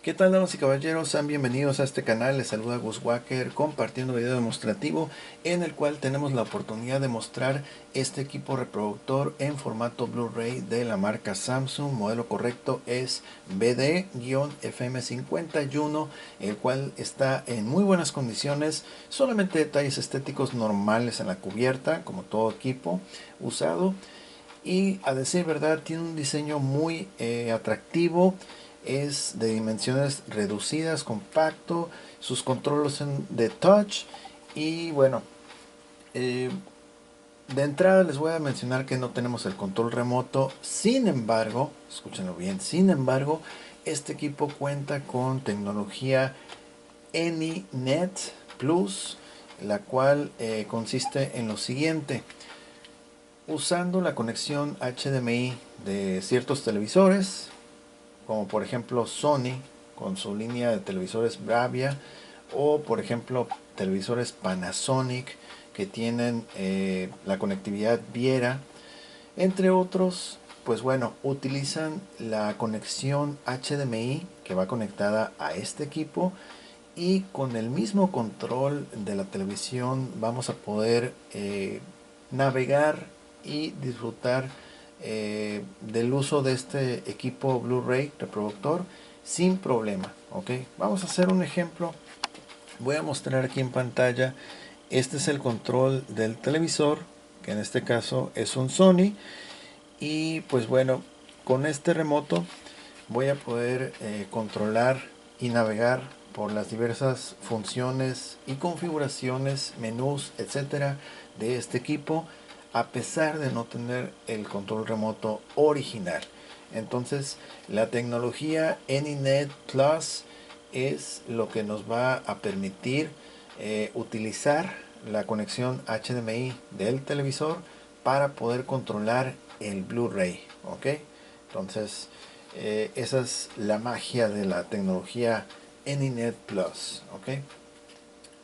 ¿Qué tal, damas y caballeros? Sean bienvenidos a este canal. Les saluda Gus Walker compartiendo un video demostrativo en el cual tenemos la oportunidad de mostrar este equipo reproductor en formato Blu-ray de la marca Samsung. Modelo correcto es BD-FM51, el cual está en muy buenas condiciones. Solamente detalles estéticos normales en la cubierta, como todo equipo usado. Y a decir verdad, tiene un diseño muy atractivo. Es de dimensiones reducidas, compacto. Sus controles son de touch. Y bueno, eh, de entrada les voy a mencionar que no tenemos el control remoto. Sin embargo, escúchenlo bien, sin embargo, este equipo cuenta con tecnología AnyNet Plus, la cual consiste en lo siguiente. Usando la conexión HDMI de ciertos televisores, como por ejemplo Sony con su línea de televisores Bravia, o por ejemplo televisores Panasonic que tienen la conectividad Viera, entre otros. Pues bueno, utilizan la conexión HDMI que va conectada a este equipo, y con el mismo control de la televisión vamos a poder navegar y disfrutar del uso de este equipo Blu-ray reproductor sin problema. Ok, vamos a hacer un ejemplo. Voy a mostrar aquí en pantalla. Este es el control del televisor, que en este caso es un Sony. Y pues bueno, con este remoto voy a poder controlar y navegar por las diversas funciones y configuraciones, menús, etcétera, de este equipo, a pesar de no tener el control remoto original. Entonces, la tecnología AnyNet Plus es lo que nos va a permitir utilizar la conexión HDMI del televisor para poder controlar el Blu-ray. ¿Ok? Entonces, esa es la magia de la tecnología AnyNet Plus. ¿Ok?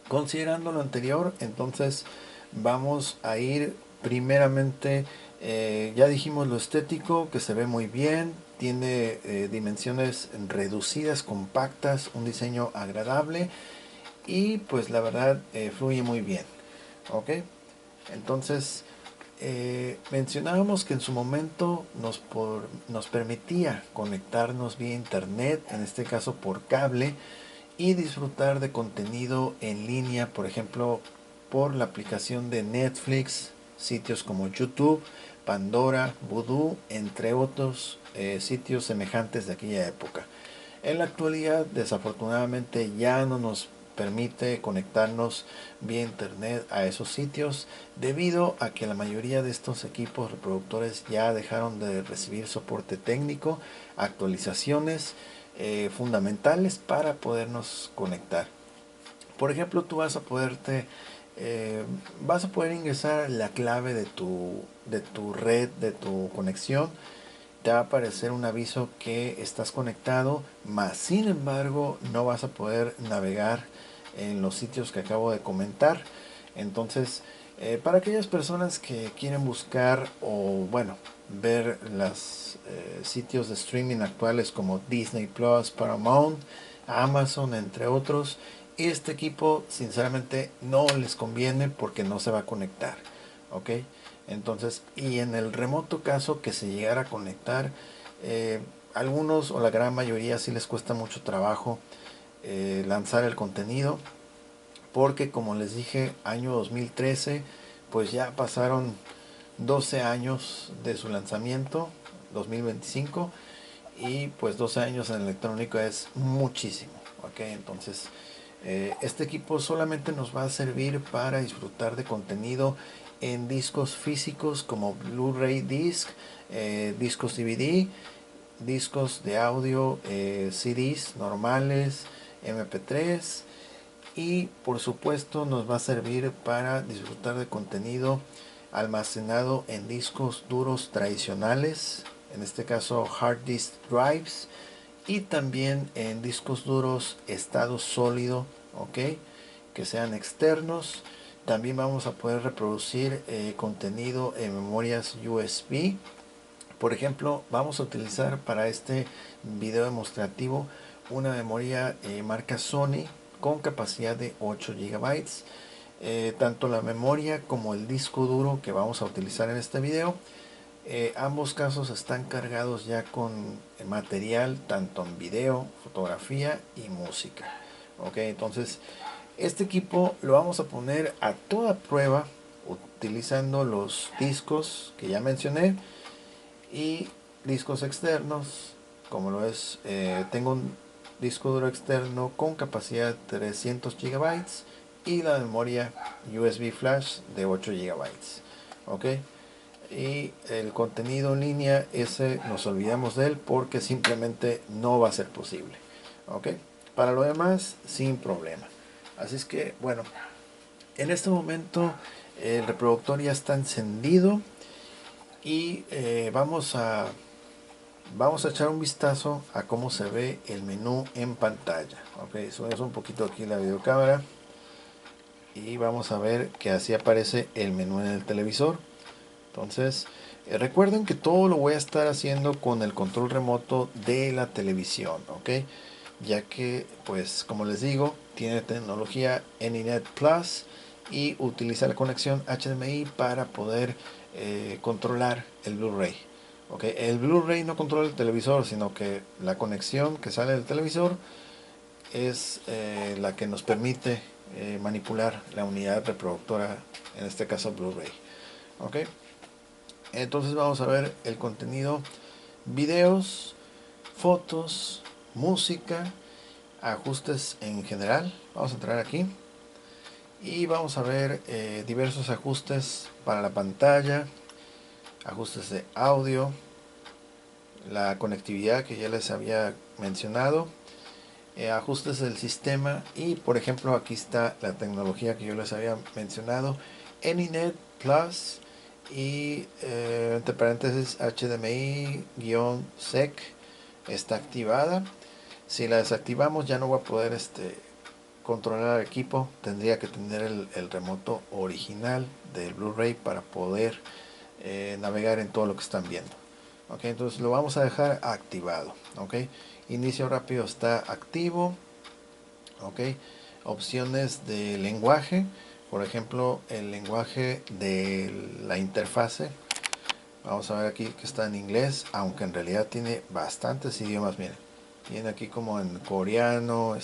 Considerando lo anterior, entonces vamos a ir primeramente, ya dijimos lo estético, que se ve muy bien, tiene dimensiones reducidas, compactas, un diseño agradable, y pues la verdad fluye muy bien. ¿Ok? Entonces, mencionábamos que en su momento nos permitía conectarnos vía internet, en este caso por cable, y disfrutar de contenido en línea, por ejemplo, por la aplicación de Netflix, sitios como YouTube, Pandora, Vudu, entre otros sitios semejantes de aquella época. En la actualidad, desafortunadamente, ya no nos permite conectarnos vía internet a esos sitios, debido a que la mayoría de estos equipos reproductores ya dejaron de recibir soporte técnico, actualizaciones fundamentales para podernos conectar. Por ejemplo, tú vas a poder ingresar la clave de tu red, de tu conexión. Te va a aparecer un aviso que estás conectado, mas sin embargo no vas a poder navegar en los sitios que acabo de comentar. Entonces, para aquellas personas que quieren buscar o bueno, ver los sitios de streaming actuales como Disney Plus, Paramount, Amazon, entre otros, este equipo sinceramente no les conviene porque no se va a conectar. ¿Ok? Entonces, y en el remoto caso que se llegara a conectar, algunos o la gran mayoría sí les cuesta mucho trabajo lanzar el contenido, porque como les dije, año 2013, pues ya pasaron 12 años de su lanzamiento, 2025, y pues 12 años en electrónico es muchísimo. ¿Ok? Entonces, este equipo solamente nos va a servir para disfrutar de contenido en discos físicos como Blu-ray disc, discos DVD, discos de audio, CDs normales, MP3, y por supuesto nos va a servir para disfrutar de contenido almacenado en discos duros tradicionales, en este caso hard disk drives, y también en discos duros estado sólido, ok, que sean externos. También vamos a poder reproducir contenido en memorias USB. Por ejemplo, vamos a utilizar para este video demostrativo una memoria marca Sony con capacidad de 8 gigabytes. Tanto la memoria como el disco duro que vamos a utilizar en este video, ambos casos están cargados ya con material tanto en video, fotografía y música. Ok, entonces este equipo lo vamos a poner a toda prueba utilizando los discos que ya mencioné y discos externos, como lo es, tengo un disco duro externo con capacidad de 300 gigabytes y la memoria USB flash de 8 gigabytes. Ok, y el contenido en línea, ese nos olvidamos de él porque simplemente no va a ser posible. Ok, para lo demás sin problema. Así es que bueno, en este momento el reproductor ya está encendido y vamos a echar un vistazo a cómo se ve el menú en pantalla. Ok, subimos un poquito aquí la videocámara y vamos a ver que así aparece el menú en el televisor. Entonces recuerden que todo lo voy a estar haciendo con el control remoto de la televisión, ok, ya que pues como les digo tiene tecnología Anynet Plus y utiliza la conexión HDMI para poder controlar el Blu-ray. Okay, el Blu-ray no controla el televisor, sino que la conexión que sale del televisor es la que nos permite manipular la unidad reproductora, en este caso Blu-ray. Okay. Entonces vamos a ver el contenido: videos, fotos, música, ajustes en general. Vamos a entrar aquí y vamos a ver diversos ajustes para la pantalla, ajustes de audio, la conectividad que ya les había mencionado, ajustes del sistema y por ejemplo aquí está la tecnología que yo les había mencionado, Anynet Plus y entre paréntesis HDMI-SEC está activada. Si la desactivamos ya no va a poder controlar el equipo, tendría que tener el remoto original del Blu-ray para poder navegar en todo lo que están viendo. Ok, entonces lo vamos a dejar activado. Ok, inicio rápido está activo. Ok, opciones de lenguaje, por ejemplo el lenguaje de la interfase, vamos a ver aquí que está en inglés, aunque en realidad tiene bastantes idiomas. Miren, tiene aquí como en coreano,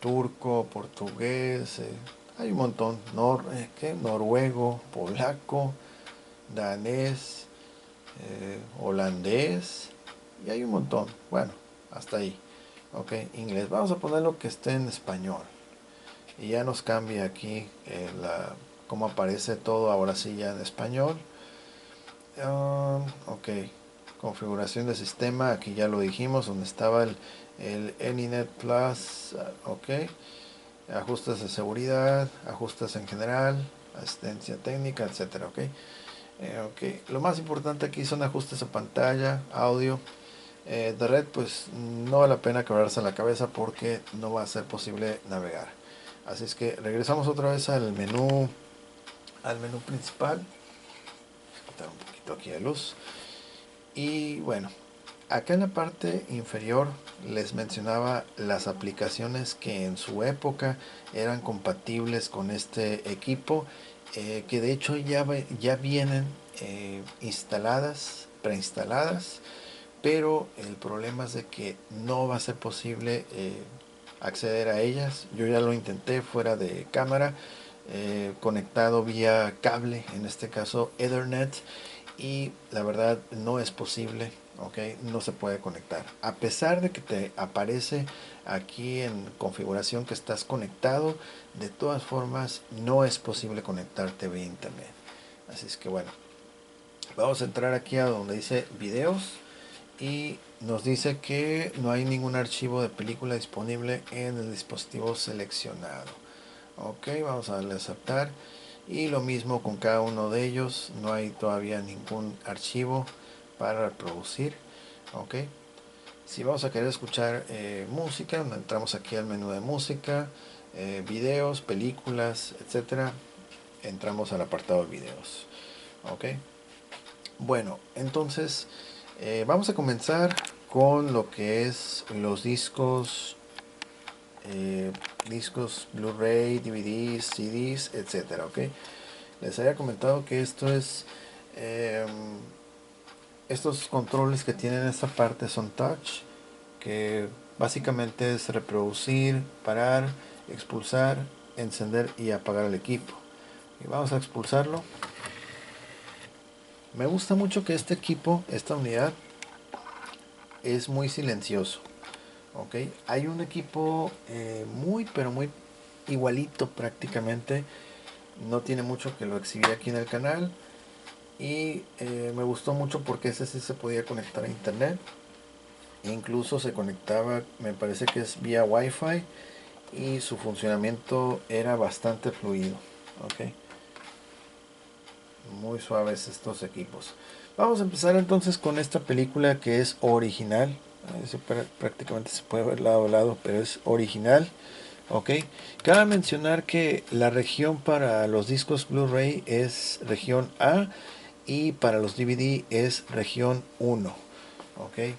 turco, portugués, hay un montón, noruego, polaco, danés, holandés, y hay un montón. Bueno, hasta ahí. Ok, inglés. Vamos a poner lo que esté en español. Y ya nos cambia aquí cómo aparece todo, ahora sí ya en español. Ok, configuración de sistema, aquí ya lo dijimos, donde estaba el Anynet Plus. Ok, ajustes de seguridad, ajustes en general, asistencia técnica, etcétera. Ok. Ok, lo más importante aquí son ajustes a pantalla, audio. De red pues no vale la pena quebrarse la cabeza porque no va a ser posible navegar. Así es que regresamos otra vez al menú principal. Voy a quitar un poquito aquí de luz. Y bueno, acá en la parte inferior les mencionaba las aplicaciones que en su época eran compatibles con este equipo, que de hecho ya vienen preinstaladas, pero el problema es de que no va a ser posible acceder a ellas. Yo ya lo intenté fuera de cámara, conectado vía cable, en este caso Ethernet, y la verdad no es posible. Ok, no se puede conectar a pesar de que te aparece aquí en configuración que estás conectado. De todas formas no es posible conectarte vía internet. Así es que bueno, vamos a entrar aquí a donde dice videos y nos dice que no hay ningún archivo de película disponible en el dispositivo seleccionado. Ok, vamos a darle a aceptar y lo mismo con cada uno de ellos, no hay todavía ningún archivo para reproducir. Ok, si vamos a querer escuchar música, entramos aquí al menú de música, videos, películas, etcétera, entramos al apartado de videos. Ok, bueno, entonces vamos a comenzar con lo que es los discos, discos Blu-ray, DVDs, CDs, etcétera, ¿ok? Les había comentado que esto es, estos controles que tienen esta parte son touch, que básicamente es reproducir, parar, expulsar, encender y apagar el equipo. Y vamos a expulsarlo. Me gusta mucho que este equipo, esta unidad, es muy silencioso. Ok, hay un equipo muy pero muy igualito prácticamente. No tiene mucho que lo exhibí aquí en el canal. Y me gustó mucho porque ese sí se podía conectar a internet. Incluso se conectaba, me parece que es vía Wi-Fi. Y su funcionamiento era bastante fluido. Ok, muy suaves estos equipos. Vamos a empezar entonces con esta película que es original. Prácticamente se puede ver lado a lado, pero es original. Ok, cabe mencionar que la región para los discos Blu-ray es región A y para los DVD es región 1. Ok,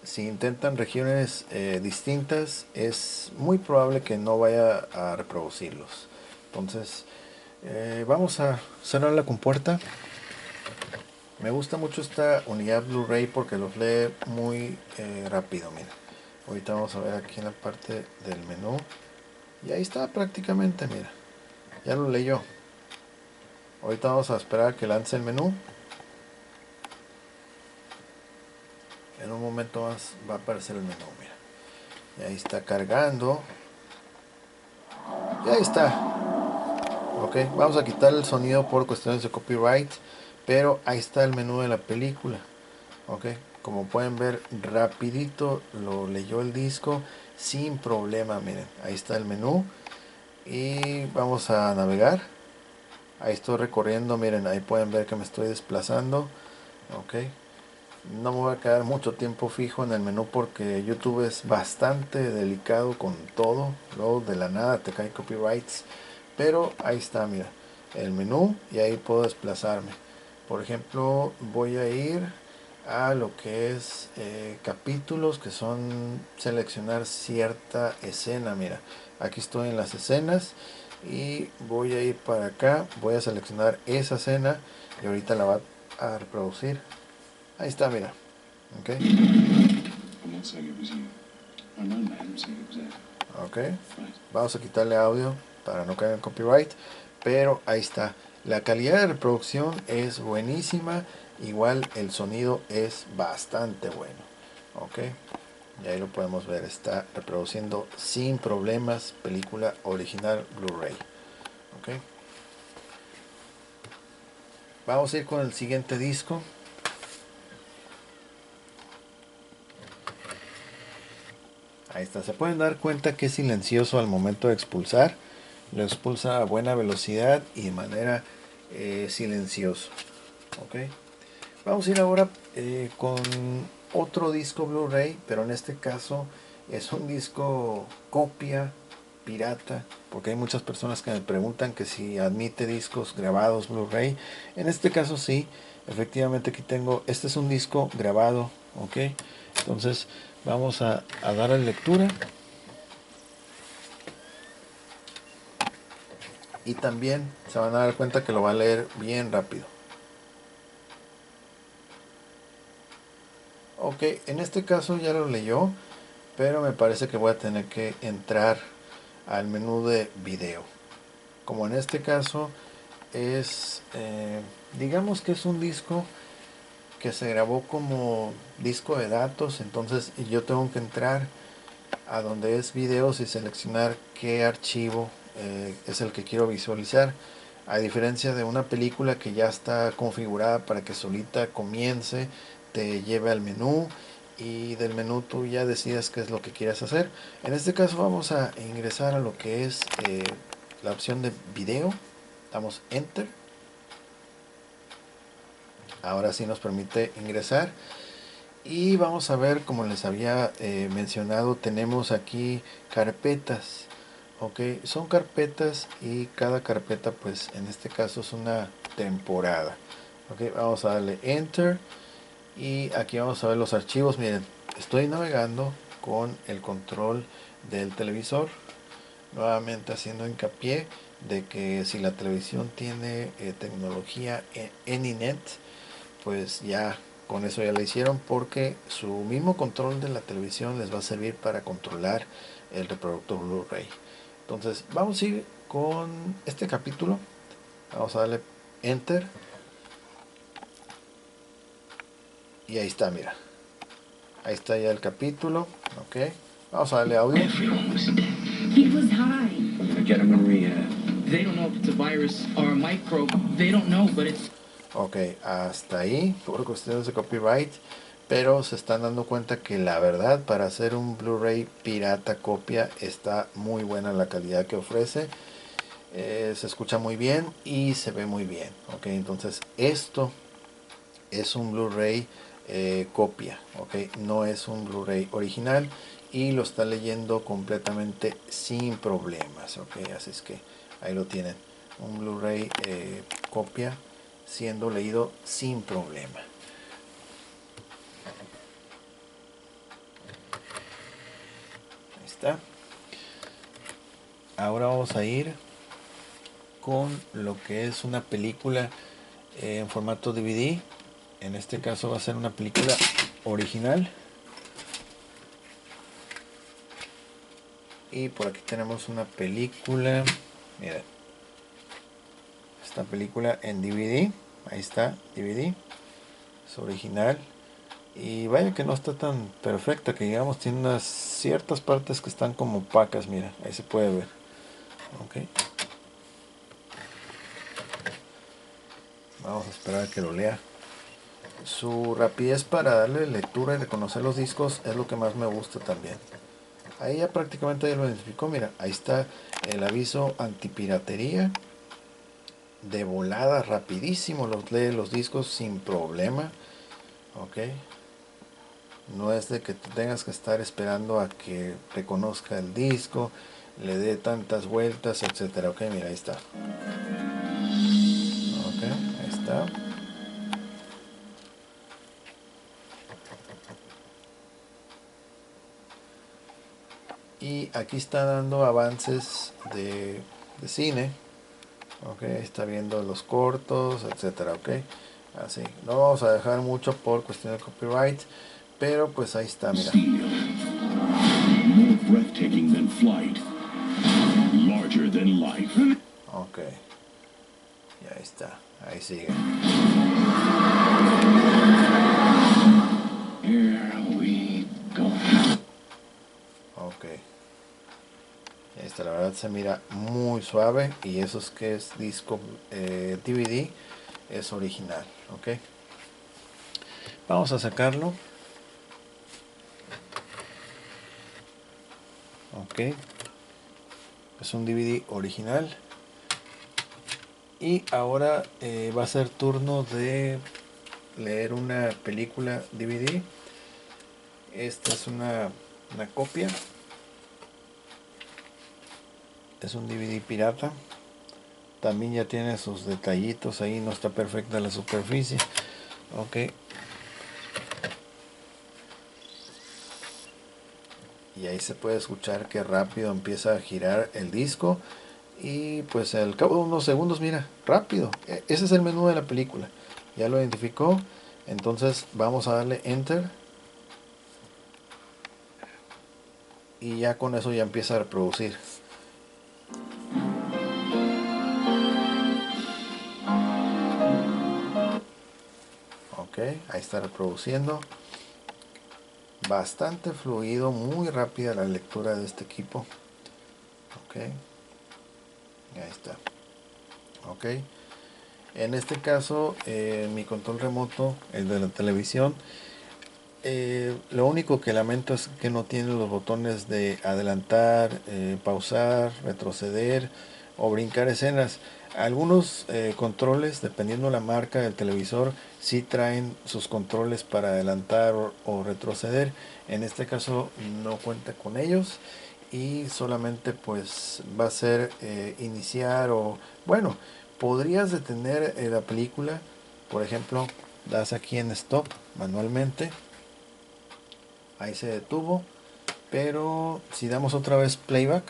si intentan regiones distintas es muy probable que no vaya a reproducirlos. Entonces vamos a cerrar la compuerta. Me gusta mucho esta unidad Blu-ray porque los lee muy rápido. Mira, ahorita vamos a ver aquí en la parte del menú. Y ahí está prácticamente, mira. Ya lo leyó. Ahorita vamos a esperar a que lance el menú. En un momento más va a aparecer el menú, mira. Y ahí está cargando. Y ahí está. Ok, vamos a quitar el sonido por cuestiones de copyright. Pero ahí está el menú de la película. Ok, como pueden ver, rapidito lo leyó el disco sin problema. Miren, ahí está el menú. Y vamos a navegar. Ahí estoy recorriendo, miren, ahí pueden ver que me estoy desplazando. Ok, no me voy a quedar mucho tiempo fijo en el menú porque YouTube es bastante delicado con todo. Luego de la nada te caen copyrights. Pero ahí está, mira, el menú y ahí puedo desplazarme. Por ejemplo, voy a ir a lo que es capítulos, que son seleccionar cierta escena. Mira, aquí estoy en las escenas y voy a ir para acá, voy a seleccionar esa escena y ahorita la va a reproducir. Ahí está, mira. Ok. Ok. Vamos a quitarle audio para no caer en copyright. Pero ahí está. La calidad de reproducción es buenísima. Igual el sonido es bastante bueno. Ok. Y ahí lo podemos ver. Está reproduciendo sin problemas. Película original Blu-ray. Ok. Vamos a ir con el siguiente disco. Ahí está, se pueden dar cuenta que es silencioso al momento de expulsar. Lo expulsa a buena velocidad y de manera silenciosa. Ok. Vamos a ir ahora con otro disco Blu-ray, pero en este caso es un disco copia pirata, porque hay muchas personas que me preguntan que si admite discos grabados Blu-ray. En este caso sí, efectivamente aquí tengo, este es un disco grabado, ok. Entonces vamos a darle lectura. Y también se van a dar cuenta que lo va a leer bien rápido. Ok, en este caso ya lo leyó, pero me parece que voy a tener que entrar al menú de video. Como en este caso es, digamos que es un disco que se grabó como disco de datos, entonces yo tengo que entrar a donde es videos y seleccionar qué archivo es el que quiero visualizar. A diferencia de una película que ya está configurada para que solita comience, te lleve al menú y del menú tú ya decidas qué es lo que quieras hacer. En este caso vamos a ingresar a lo que es la opción de video. Damos enter. Ahora sí nos permite ingresar. Y vamos a ver, como les había mencionado, tenemos aquí carpetas. Ok, son carpetas y cada carpeta pues en este caso es una temporada. Ok, vamos a darle enter Y aquí vamos a ver los archivos. Miren, estoy navegando con el control del televisor, nuevamente haciendo hincapié de que si la televisión tiene tecnología ENINET, pues ya con eso ya la hicieron, porque su mismo control de la televisión les va a servir para controlar el reproductor Blu-ray. Entonces vamos a ir con este capítulo, vamos a darle enter y ahí está, mira, ahí está ya el capítulo. Ok, vamos a darle audio. He was high. Forget him, Maria. They don't know if it's a virus or a microbe. They don't know, but it's... Ok, hasta ahí, por cuestiones de copyright, pero se están dando cuenta que la verdad, para hacer un Blu-ray pirata copia, está muy buena la calidad que ofrece. Se escucha muy bien y se ve muy bien. Ok, entonces esto es un Blu-ray copia, ok, no es un Blu-ray original, y lo está leyendo completamente sin problemas. Ok, así es que ahí lo tienen, un Blu-ray copia siendo leído sin problema. Ahí está. Ahora vamos a ir con lo que es una película en formato DVD. En este caso va a ser una película original. Y por aquí tenemos una película. Miren, esta película en DVD. Ahí está, DVD. Es original. Y vaya que no está tan perfecta, que digamos tiene unas ciertas partes que están como opacas. Mira, ahí se puede ver. Ok. Vamos a esperar a que lo lea. Su rapidez para darle lectura y reconocer los discos es lo que más me gusta también. Ahí ya prácticamente ya lo identificó. Mira, ahí está el aviso antipiratería. De volada, rapidísimo los lee los discos sin problema. Ok. No es de que tú tengas que estar esperando a que reconozca el disco, le dé tantas vueltas, etcétera. Ok, mira, ahí está. Ok, ahí está. Y aquí está dando avances de cine. Ok, está viendo los cortos, etcétera. Ok, así. No vamos a dejar mucho por cuestión de copyright, pero pues ahí está, mira. More breathtaking than flight. Larger than life. Ok. Y ahí está. Ahí sigue. Here we go. Ok. Y ahí está. La verdad se mira muy suave. Y eso es que es disco DVD. Es original. Ok. Vamos a sacarlo. Ok. Es un DVD original. Y ahora va a ser turno de leer una película DVD. Esta es una copia. Es un DVD pirata. También ya tiene sus detallitos ahí. No está perfecta la superficie. Ok. Y ahí se puede escuchar que rápido empieza a girar el disco. Y pues al cabo de unos segundos, mira, rápido. Ese es el menú de la película. Ya lo identificó. Entonces vamos a darle enter. Y ya con eso ya empieza a reproducir. Ok, ahí está reproduciendo. Bastante fluido, muy rápida la lectura de este equipo. Ok, ahí está. Ok, en este caso mi control remoto, el de la televisión, lo único que lamento es que no tiene los botones de adelantar, pausar, retroceder o brincar escenas. Algunos controles, dependiendo la marca del televisor, sí traen sus controles para adelantar o retroceder. En este caso no cuenta con ellos, y solamente pues va a ser iniciar, o bueno, podrías detener la película, por ejemplo. das aquí en stop manualmente, ahí se detuvo, pero si damos otra vez playback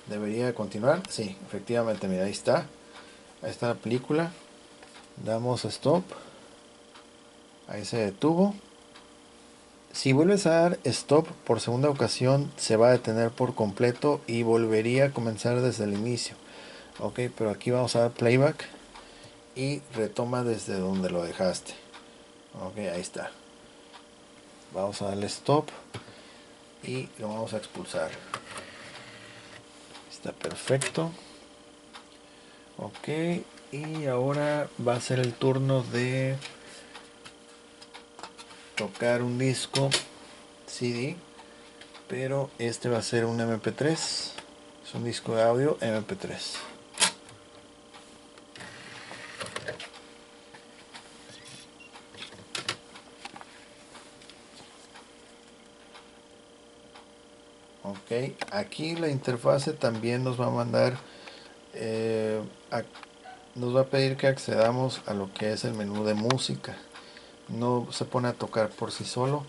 debería continuar. Sí, efectivamente, mira, ahí está la película. Damos stop, ahí se detuvo. Si vuelves a dar stop por segunda ocasión, se va a detener por completo y volvería a comenzar desde el inicio. Ok, pero aquí vamos a dar playback y retoma desde donde lo dejaste. Ok, ahí está. Vamos a darle stop y lo vamos a expulsar. Está perfecto. Ok, y ahora va a ser el turno de tocar un disco CD, pero este va a ser un MP3. Es un disco de audio MP3. Ok, aquí la interfase también nos va a mandar, nos va a pedir que accedamos a lo que es el menú de música. No se pone a tocar por sí solo,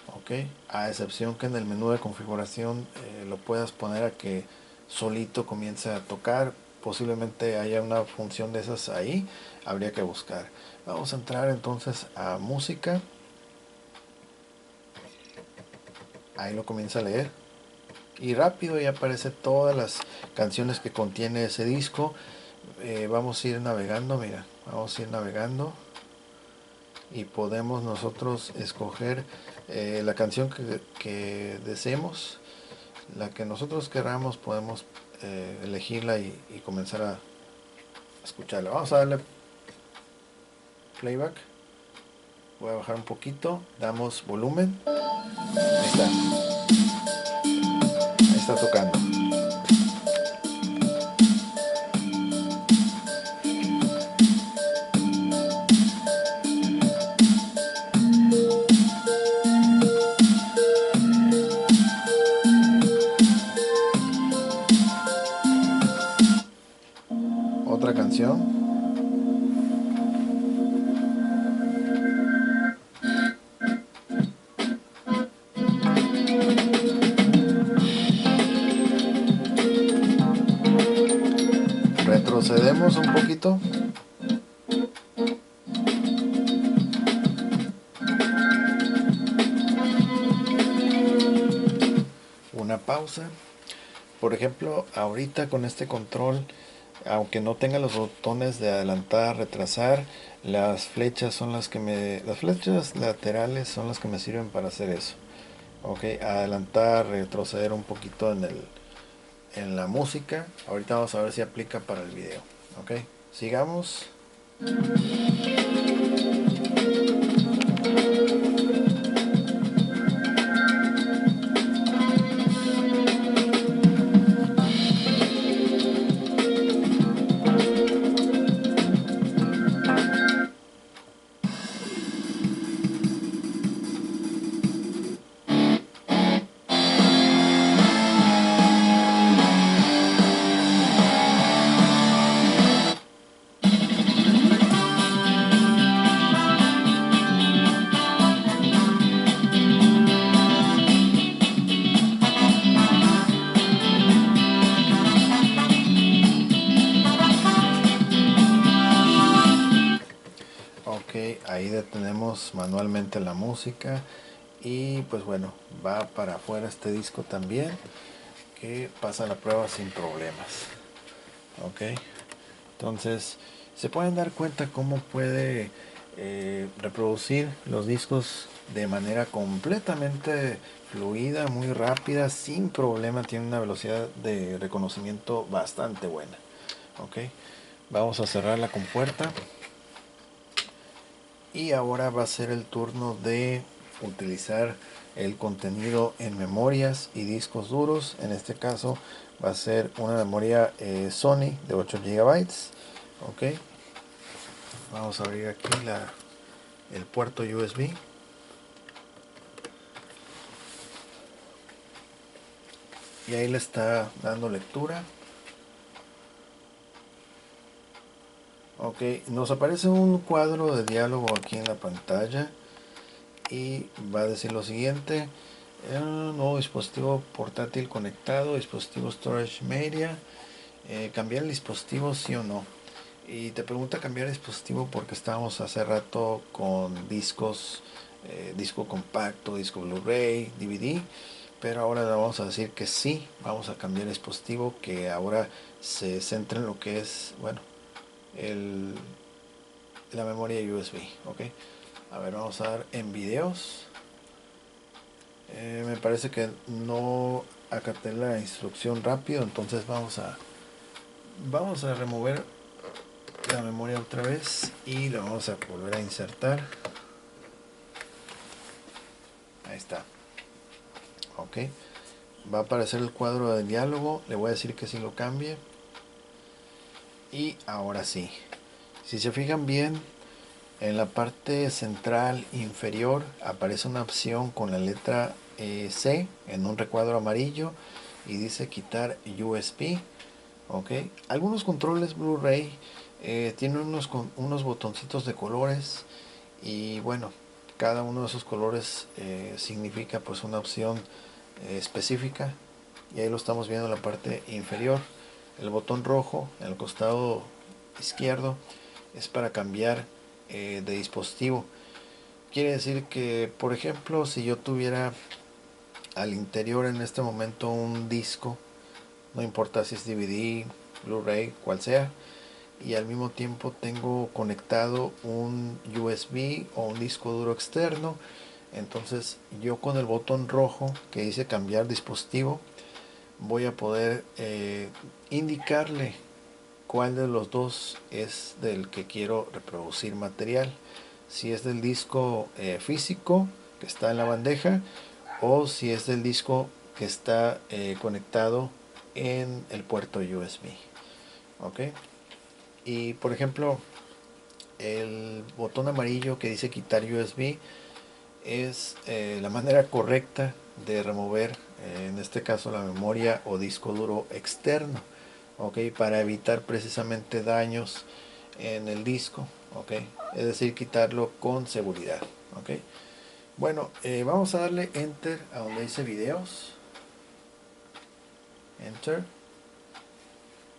ok, a excepción que en el menú de configuración lo puedas poner a que solito comience a tocar. Posiblemente haya una función de esas ahí, habría que buscar. Vamos a entrar entonces a música, ahí lo comienza a leer y rápido ya aparece todas las canciones que contiene ese disco. Vamos a ir navegando, mira, vamos a ir navegando y podemos nosotros escoger la canción que deseemos, la que nosotros queramos. Podemos elegirla y comenzar a escucharla. Vamos a darle playback, voy a bajar un poquito, damos volumen, ahí está tocando. Otra canción. Retrocedemos un poquito. Una pausa. Por ejemplo, ahorita con este control, aunque no tenga los botones de adelantar, retrasar, las flechas laterales son las que me sirven para hacer eso. Ok, adelantar, retroceder un poquito en la música. Ahorita vamos a ver si aplica para el video. Ok, sigamos. Ok, ahí detenemos manualmente la música y pues bueno, va para afuera este disco también, que pasa la prueba sin problemas. Ok, entonces se pueden dar cuenta cómo puede reproducir los discos de manera completamente fluida, muy rápida, sin problema. Tiene una velocidad de reconocimiento bastante buena. Ok, vamos a cerrar la compuerta. Y ahora va a ser el turno de utilizar el contenido en memorias y discos duros. En este caso va a ser una memoria Sony de 8 GB. Ok, vamos a abrir aquí el puerto USB. Y ahí le está dando lectura. Ok, nos aparece un cuadro de diálogo aquí en la pantalla y va a decir lo siguiente: nuevo dispositivo portátil conectado, dispositivo storage media, cambiar el dispositivo sí o no. Y te pregunta cambiar dispositivo porque estábamos hace rato con discos, disco compacto, disco Blu-ray, DVD, pero ahora le vamos a decir que sí, vamos a cambiar dispositivo, que ahora se centra en lo que es, bueno, el, la memoria USB. Ok, a ver, vamos a dar en videos. Me parece que no acaté la instrucción rápido, entonces vamos a remover la memoria otra vez y la vamos a volver a insertar. Ahí está. Ok, va a aparecer el cuadro de diálogo, le voy a decir que sí lo cambie y ahora sí. Si se fijan bien, en la parte central inferior aparece una opción con la letra C en un recuadro amarillo y dice quitar USB. Ok, algunos controles Blu-ray tienen unos botoncitos de colores y bueno, cada uno de esos colores significa pues una opción específica, y ahí lo estamos viendo en la parte inferior. El botón rojo en el costado izquierdo es para cambiar de dispositivo. Quiere decir que, por ejemplo, si yo tuviera al interior en este momento un disco, no importa si es DVD, Blu-ray, cual sea, y al mismo tiempo tengo conectado un USB o un disco duro externo, entonces yo con el botón rojo que dice cambiar dispositivo voy a poder indicarle cuál de los dos es del que quiero reproducir material, si es del disco físico que está en la bandeja o si es del disco que está conectado en el puerto USB. Ok, y por ejemplo el botón amarillo que dice quitar USB es la manera correcta de remover en este caso la memoria o disco duro externo, ok, para evitar precisamente daños en el disco, ok, es decir, quitarlo con seguridad. Ok, bueno, vamos a darle enter a donde dice videos, enter,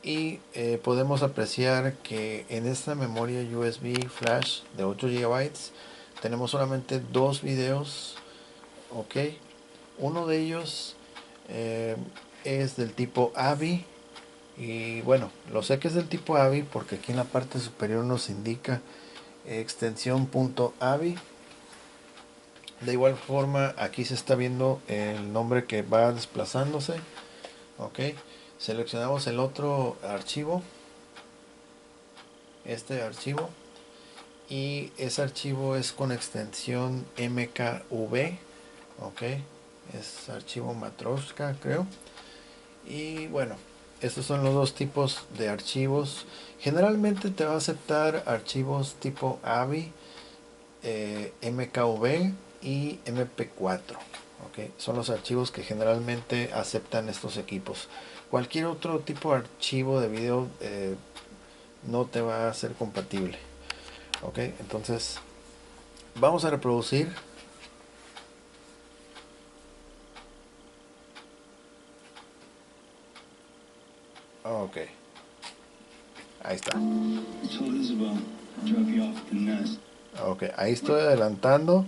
y podemos apreciar que en esta memoria USB flash de 8 GB tenemos solamente dos videos. Ok, uno de ellos es del tipo AVI, y bueno, lo sé que es del tipo AVI porque aquí en la parte superior nos indica extensión .avi. De igual forma aquí se está viendo el nombre que va desplazándose. Ok, seleccionamos el otro archivo, este archivo, y ese archivo es con extensión mkv. Ok, es archivo matroska, creo. Y bueno, estos son los dos tipos de archivos. Generalmente te va a aceptar archivos tipo AVI, MKV y MP4. ¿Ok? Son los archivos que generalmente aceptan estos equipos. Cualquier otro tipo de archivo de video no te va a ser compatible. ¿Ok? Entonces vamos a reproducir. Ok, ahí está. Ok, ahí estoy adelantando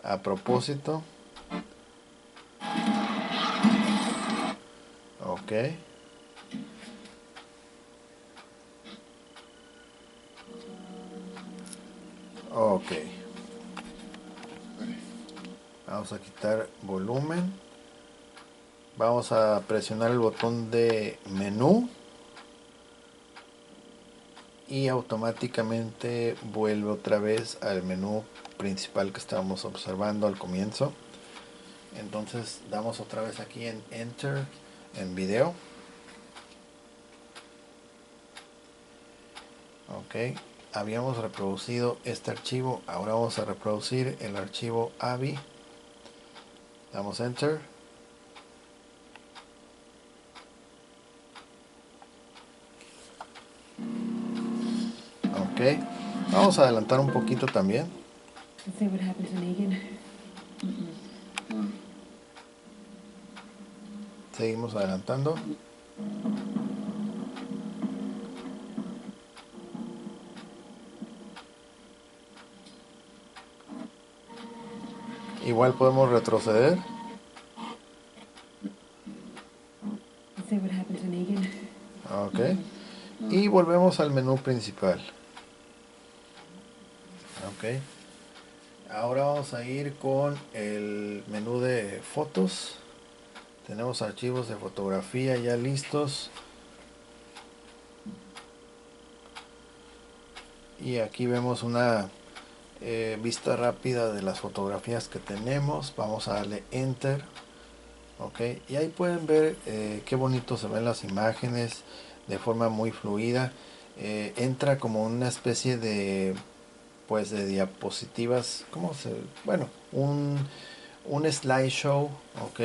a propósito. Ok, ok, vamos a quitar volumen, vamos a presionar el botón de menú y automáticamente vuelve otra vez al menú principal que estábamos observando al comienzo. Entonces damos otra vez aquí en enter en video. Ok, habíamos reproducido este archivo, ahora vamos a reproducir el archivo AVI. Damos enter. Ok, vamos a adelantar un poquito también. Let's see what happened to Negan. Seguimos adelantando. Igual podemos retroceder. Let's see what happened to Negan. Ok, y volvemos al menú principal. Ok, ahora vamos a ir con el menú de fotos. Tenemos archivos de fotografía ya listos. Y aquí vemos una vista rápida de las fotografías que tenemos. Vamos a darle Enter. Ok, y ahí pueden ver qué bonito se ven las imágenes de forma muy fluida. Entra como una especie de pues de diapositivas, bueno, un slideshow, ok,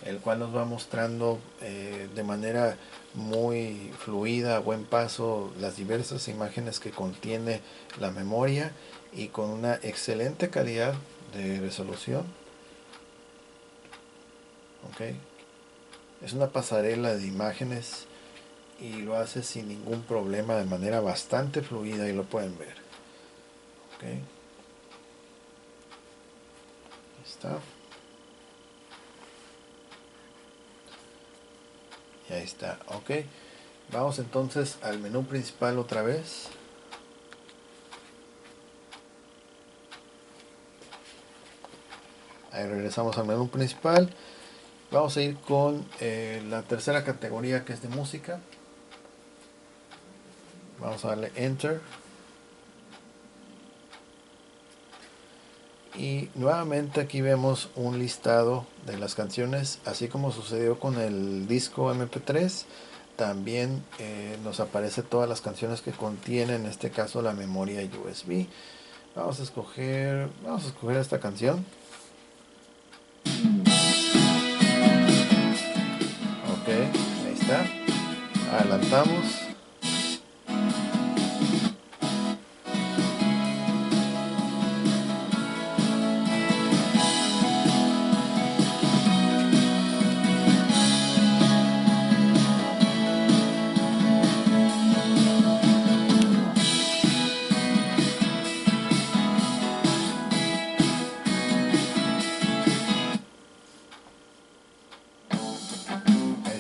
el cual nos va mostrando de manera muy fluida, a buen paso, las diversas imágenes que contiene la memoria y con una excelente calidad de resolución. Ok, es una pasarela de imágenes y lo hace sin ningún problema, de manera bastante fluida, y lo pueden ver. Ok, ahí está. Y ahí está. Ok, vamos entonces al menú principal otra vez. Ahí regresamos al menú principal. Vamos a ir con la tercera categoría, que es de música. Vamos a darle Enter. Y nuevamente aquí vemos un listado de las canciones, así como sucedió con el disco MP3. También nos aparece todas las canciones que contiene, en este caso, la memoria USB. Vamos a escoger esta canción. Ok, ahí está. Adelantamos.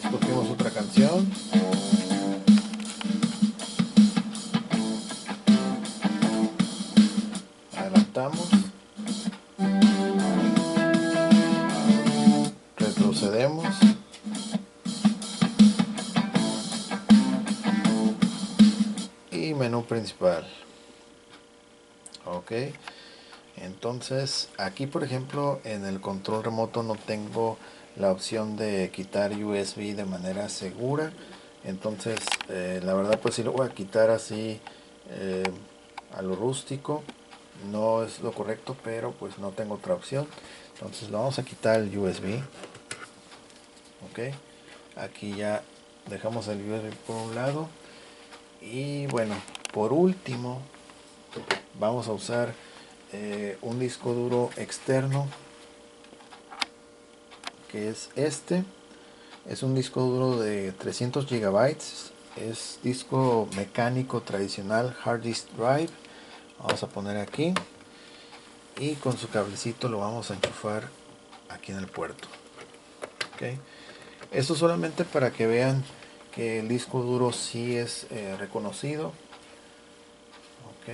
Escogimos otra canción. Adelantamos. Retrocedemos. Y menú principal. Ok. Entonces aquí, por ejemplo, en el control remoto no tengo la opción de quitar USB de manera segura. Entonces la verdad pues sí lo voy a quitar así a lo rústico. No es lo correcto, pero pues no tengo otra opción. Entonces lo vamos a quitar el USB. Ok, aquí ya dejamos el USB por un lado. Y bueno, por último vamos a usar un disco duro externo, que es este. Es un disco duro de 300 gigabytes. Es disco mecánico tradicional, hard disk drive. Vamos a poner aquí y con su cablecito lo vamos a enchufar aquí en el puerto. Ok, esto solamente para que vean que el disco duro sí es reconocido. Ok,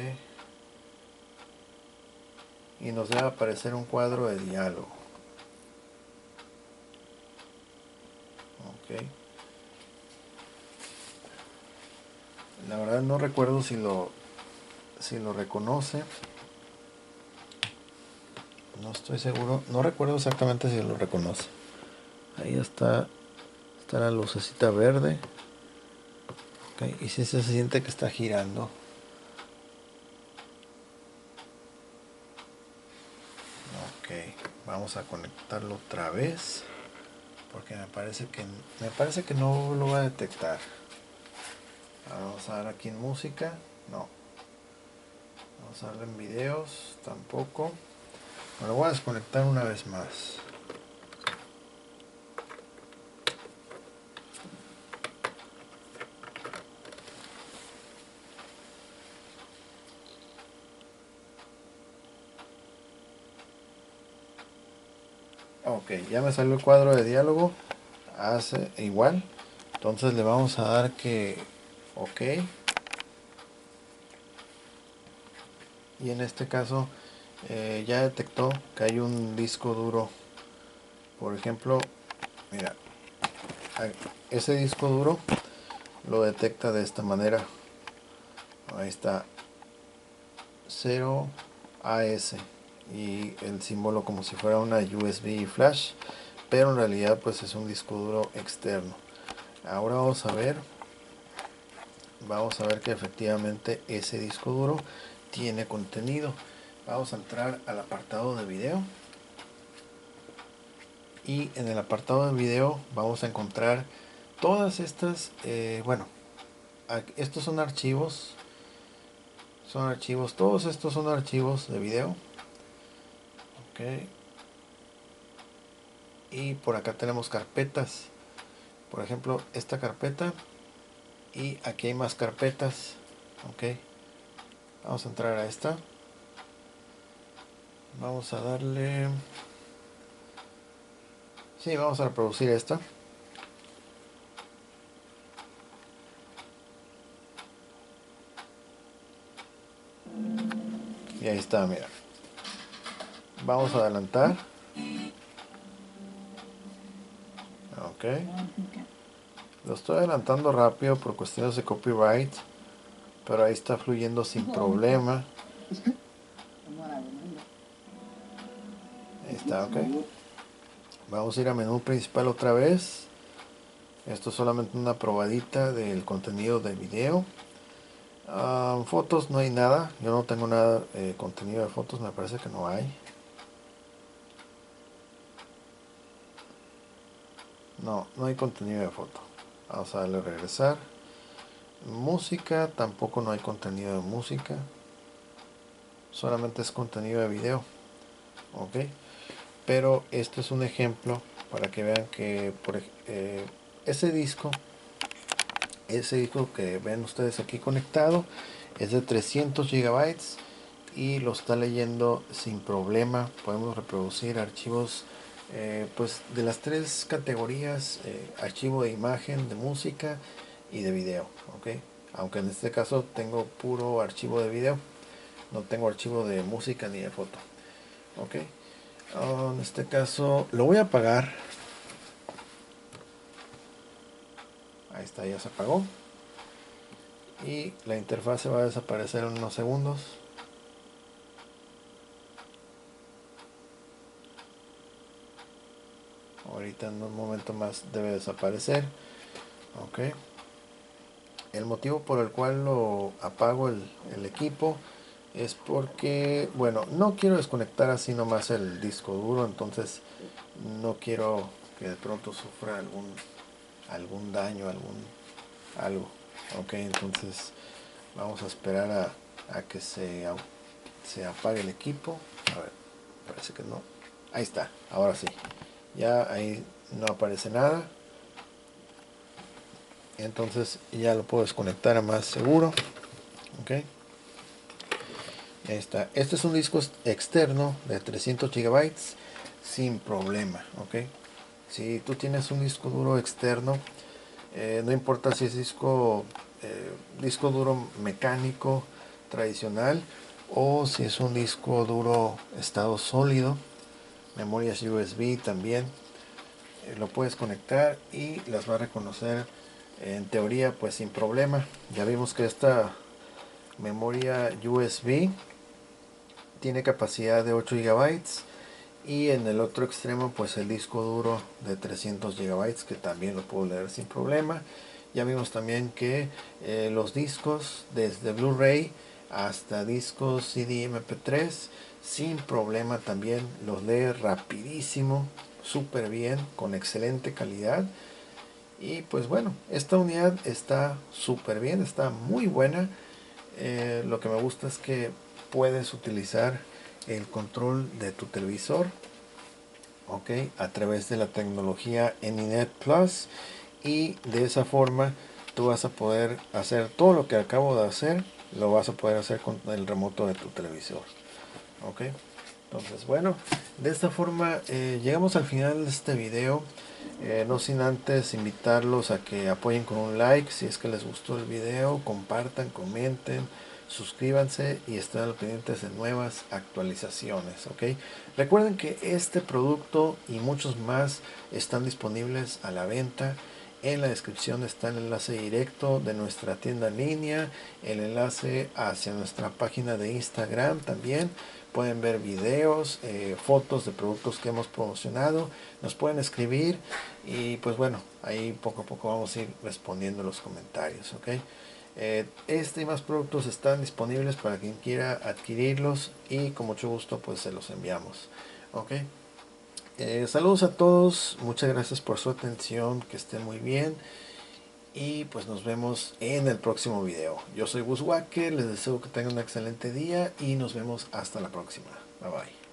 y nos debe aparecer un cuadro de diálogo. Ok, la verdad no recuerdo si lo reconoce. No estoy seguro, no recuerdo exactamente si lo reconoce. Ahí está la lucecita verde. Okay, y si se siente que está girando. Ok, vamos a conectarlo otra vez, porque me parece que no lo va a detectar. Ahora vamos a dar aquí en música. No, Vamos a darle en videos, tampoco. Me lo voy a desconectar una vez más. Ok, ya me salió el cuadro de diálogo. Hace igual. Entonces le vamos a dar que ok. Y en este caso ya detectó que hay un disco duro. Por ejemplo, mira, ese disco duro lo detecta de esta manera. Ahí está 0AS y el símbolo como si fuera una USB flash, pero en realidad pues es un disco duro externo. Ahora vamos a ver que efectivamente ese disco duro tiene contenido. Vamos a entrar al apartado de video y en el apartado de video vamos a encontrar todas estas estos son archivos, todos estos son archivos de video. Ok, y por acá tenemos carpetas, por ejemplo esta carpeta, y aquí hay más carpetas. Ok, vamos a entrar a esta, vamos a darle, sí, vamos a reproducir esta. Y ahí está, mira. Vamos a adelantar. Ok. Lo estoy adelantando rápido por cuestiones de copyright, pero ahí está fluyendo sin problema. Ahí está, ok. Vamos a ir a menú principal otra vez. Esto es solamente una probadita del contenido del video. Fotos no hay nada. Yo no tengo nada contenido de fotos, me parece que no hay. No hay contenido de foto. Vamos a darle a regresar. Música, tampoco no hay contenido de música. Solamente es contenido de video. Ok. Pero esto es un ejemplo para que vean que ese disco que ven ustedes aquí conectado es de 300 gigabytes y lo está leyendo sin problema. Podemos reproducir archivos pues de las tres categorías: archivo de imagen, de música y de video. Ok, aunque en este caso tengo puro archivo de video, no tengo archivo de música ni de foto. Ok, en este caso lo voy a apagar. Ahí está, ya se apagó y la interfaz va a desaparecer en unos segundos. Ahorita en un momento más debe desaparecer. Ok, el motivo por el cual lo apago el equipo es porque, bueno, no quiero desconectar así nomás el disco duro, entonces no quiero que de pronto sufra algún daño, algo. Ok, entonces vamos a esperar a que se apague el equipo. A ver, parece que no. Ahí está, ahora sí. Ya ahí no aparece nada. Entonces ya lo puedo desconectar a más seguro. Ok, ahí está. Este es un disco externo de 300 gigabytes sin problema. Ok, si tú tienes un disco duro externo, no importa si es disco duro mecánico tradicional o si es un disco duro estado sólido, memorias USB también, lo puedes conectar y las va a reconocer en teoría pues sin problema. Ya vimos que esta memoria USB tiene capacidad de 8 gigabytes y en el otro extremo pues el disco duro de 300 gigabytes, que también lo puedo leer sin problema. Ya vimos también que los discos desde Blu-ray hasta discos CD MP3 sin problema también los lee rapidísimo, súper bien, con excelente calidad. Y pues bueno, esta unidad está súper bien, está muy buena. Lo que me gusta es que puedes utilizar el control de tu televisor, ok, a través de la tecnología AnyNet Plus, y de esa forma tú vas a poder hacer todo lo que acabo de hacer, lo vas a poder hacer con el remoto de tu televisor, ok. Entonces, bueno, de esta forma llegamos al final de este video. No sin antes invitarlos a que apoyen con un like si es que les gustó el video, compartan, comenten, suscríbanse y estén al pendientes de nuevas actualizaciones, ok. Recuerden que este producto y muchos más están disponibles a la venta. En la descripción está el enlace directo de nuestra tienda en línea, el enlace hacia nuestra página de Instagram también. Pueden ver videos, fotos de productos que hemos promocionado, nos pueden escribir y pues bueno, ahí poco a poco vamos a ir respondiendo los comentarios, ok. Este y más productos están disponibles para quien quiera adquirirlos y con mucho gusto pues se los enviamos, ok. Saludos a todos, muchas gracias por su atención, que estén muy bien y pues nos vemos en el próximo video. Yo soy Bushwhacker, les deseo que tengan un excelente día y nos vemos hasta la próxima. Bye bye.